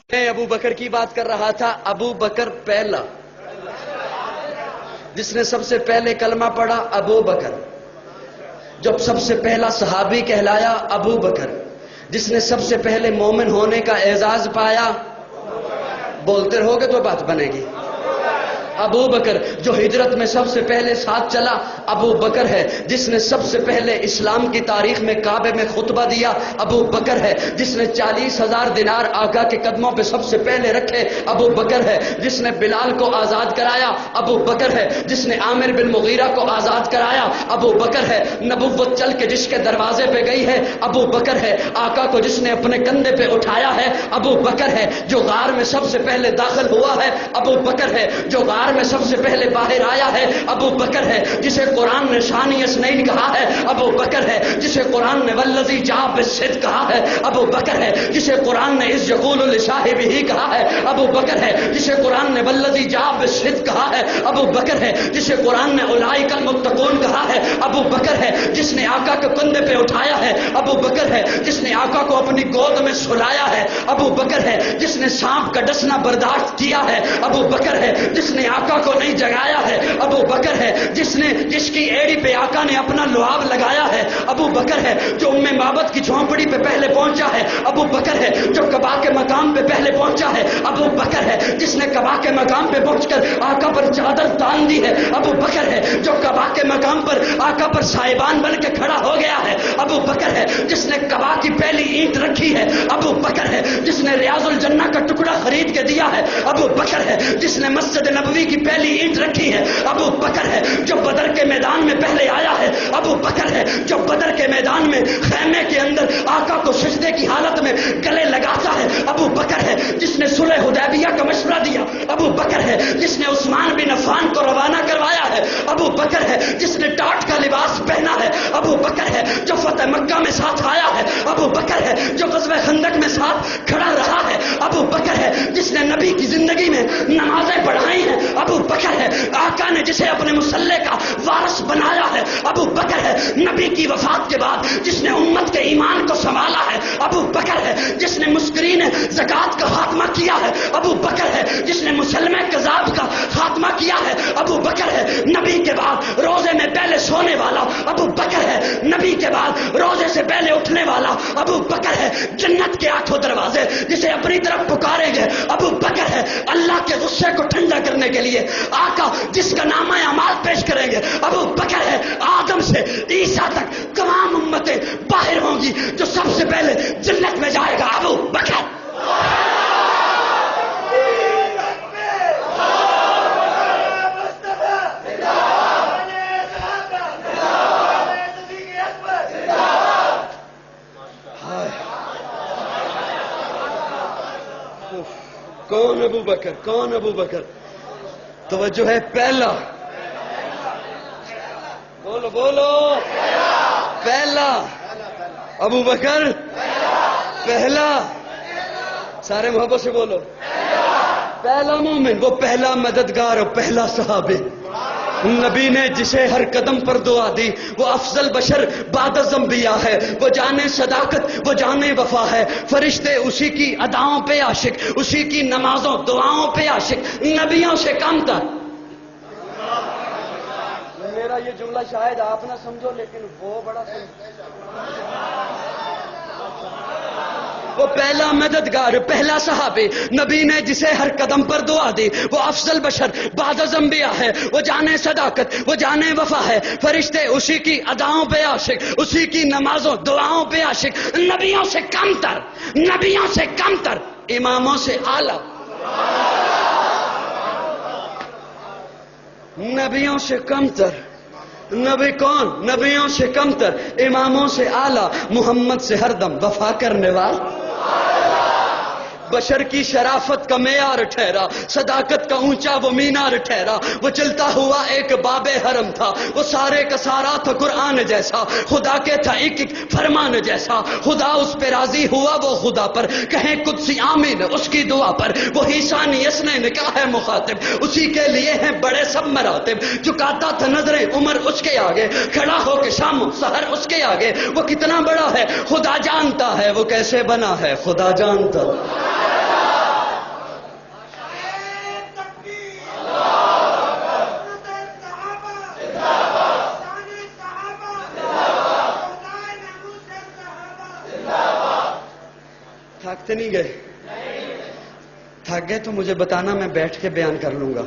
میں ابو بکر کی بات کر رہا تھا. ابو بکر پہلا جس نے سب سے پہلے کلمہ پڑھا ابو بکر. جب سب سے پہلا صحابی کہلایا ابو بکر. جس نے سب سے پہلے مومن ہونے کا اعزاز پایا. بولتے رہو گے تو بات بنے گی. ابو بکر جو ہجرت میں سب سے پہلے ساتھ چلا ابو بکر ہے. جس نے سب سے پہلے اسلام کی تاریخ میں کعبے میں خطبہ دیا ابو بکر ہے. جس نے 40,000 دینار آقا کے قدموں پہ سب سے پہلے رکھے ابو بکر ہے. جس نے بلال کو آزاد کرایا ابو بکر ہے. جس نے عامر بن مغیرہ کو آزاد کرایا ابو بکر ہے. نبوت چل کے جس کے دروازے پہ گئی ہے ابو بکر ہے. آقا کو جس نے اپنے کندھے پہ اٹھایا ہے ابو بکر ہے. جو غار میں سب سے پہلے داخل ہوا ہے ابو بکر ہے. جو غار میں سب سے پہلے باہر آیا ہے ابو بکر ہے. جسے قرآن نے شانی اسنین کہا ہے ابو بکر ہے. جسے قرآن نے والذی جاء بالصدق کہا ہے ابو بکر ہے. جسے قرآن نے اذ یقول لصاحبہ کہا ہے ابو بکر ہے. جسے قرآن نے والذی جاء بالصدق کہا ہے ابو بکر ہے. جسے قرآن نے اولئک المتقون کہا ہے ابو بکر ہے. جس نے آقا کے کندھے پہ اٹھایا ہے ابو بکر ہے. جس نے آقا کو اپنی گود میں سلایا ہے ابو بکر ہے. جس نے سانپ کا ڈسنا برداشت کیا ہے ابو بکر ہے. جس نے آقا کو نہیں جگایا ہے ابو بکر ہے. جس کی ایڑی پہ آقا نے اپنا لعاب لگایا ہے ابو بکر ہے. جو ام مابت کی جھونپڑی پہ پہلے پہنچا ہے ابو بکر ہے. جو قبا کے مقام پہ پہلے پہنچا ہے ابو بکر ہے. جس نے قبا کے مقام پہ پہنچ کر آقا پر چادر تان دی ہے ابو بکر ہے. جو قبا کے مقام پر آقا پر صاحبان بن کے کھڑا ہو گیا ہے ابو بکر ہے. جس نے قبا کی پہلی اینٹ رکھی ہے ابو بکر ہے. جس نے ریاض الجنہ کا ٹکڑا خرید کے دیا ہے ابو بکر ہے. جس نے مسجد نبوی کی پہلی اینٹ رکھی ہے ابو بکر ہے. جو بدر کے میدان میں پہلے آیا ہے ابو بکر ہے. جو بدر کے میدان میں خیمے کے اندر آقا کو سجدے کی حالت میں گلے لگاتا ہے ابو بکر ہے. جس نے صلح حدیبیہ کا مشورہ دیا ابو بکر ہے. جس نے عثمان بن عفان کو روانہ کروایا ہے ابو بکر ہے. جس نے ٹاٹ کا لباس پہنا ہے ابو بکر ہے. جو فتح مکہ میں ساتھ آیا ہے ابو بکر ہے. جو غزوہ خندق میں ساتھ کھڑا رہا ہے ابو بکر ہے. جس نے نبی کی زندگی میں نمازیں پڑھائی ہیں ابو بکر ہے. آقا نے جسے اپنے مصلے کا وارث بنایا ہے ابو بکر ہے. نبی کی وفات کے بعد جس نے امت کے ایمان کو سنبھالا ہے ابو بکر ہے. جس نے مسکرین زکات کا خاتمہ کیا ہے ابو بکر ہے. جس نے مسلمہ کذاب کا خاتمہ کیا ہے ابو بکر ہے. نبی کے بعد روزے میں پہلے سونے والا ابو بکر ہے. نبی کے بعد روزے سے پہلے اٹھنے والا ابو بکر ہے. جنت کے 8 دروازے جسے اپنی طرف پکاریں گے ابو بکر ہے. اللہ کے غصے کو ٹھنڈا کرنے کے لیے آقا جس کا نامہ اعمال پیش کریں گے ابو بکر ہے. آدم سے عیسیٰ تک تمام امتیں باہر ہوں گی. جو سب سے پہلے جنت میں جائے گا ابو بکر. کون ابو بکر؟ کون ابو بکر؟ توجہ ہے. پہلا بولو بولو. پہلا ابو بکر. پہلا سارے محبت سے بولو. پہلا مومن، وہ پہلا مددگار اور پہلا صحابی. نبی نے جسے ہر قدم پر دعا دی. وہ افضل بشر بعد از انبیاء ہے. وہ جانے صداقت، وہ جانے وفا ہے. فرشتے اسی کی اداؤں پہ عاشق، اسی کی نمازوں دعاؤں پہ عاشق. نبیوں سے کم تھا. میرا یہ جملہ شاید آپ نہ سمجھو لیکن وہ بڑا وہ پہلا مددگار، پہلا صحابی. نبی نے جسے ہر قدم پر دعا دی. وہ افضل بشر بعد از انبیاء ہے. وہ جانے صداقت، وہ جانے وفا ہے. فرشتے اسی کی اداؤں پہ عاشق، اسی کی نمازوں دعاؤں پہ عاشق. نبیوں سے کم تر، نبیوں سے کم تر، اماموں سے اعلیٰ. نبیوں سے کم تر. نبی کون؟ نبیوں سے کم تر، اماموں سے اعلیٰ. محمد سے ہر دم وفا کرنے والا. بشر کی شرافت کا معیار ٹھہرا، صداقت کا اونچا وہ مینار ٹھہرا. وہ چلتا ہوا ایک باب حرم تھا. وہ سارے کا سارا تھا قرآن جیسا. خدا کے تھا ایک ایک فرمان جیسا. خدا اس پہ راضی ہوا وہ خدا پر. کہیں قدسی آمین اس کی دعا پر. وہی ثانی اسنے نے کہا ہے مخاطب. اسی کے لیے ہیں بڑے سب مراتب. جھکاتا تھا نظریں عمر اس کے آگے. کھڑا ہو کے شام سحر اس کے آگے. وہ کتنا بڑا ہے خدا جانتا ہے. وہ کیسے بنا ہے خدا جانتا. تھکتے نہیں گئے؟ تھک گئے تو مجھے بتانا، میں بیٹھ کے بیان کر لوں گا.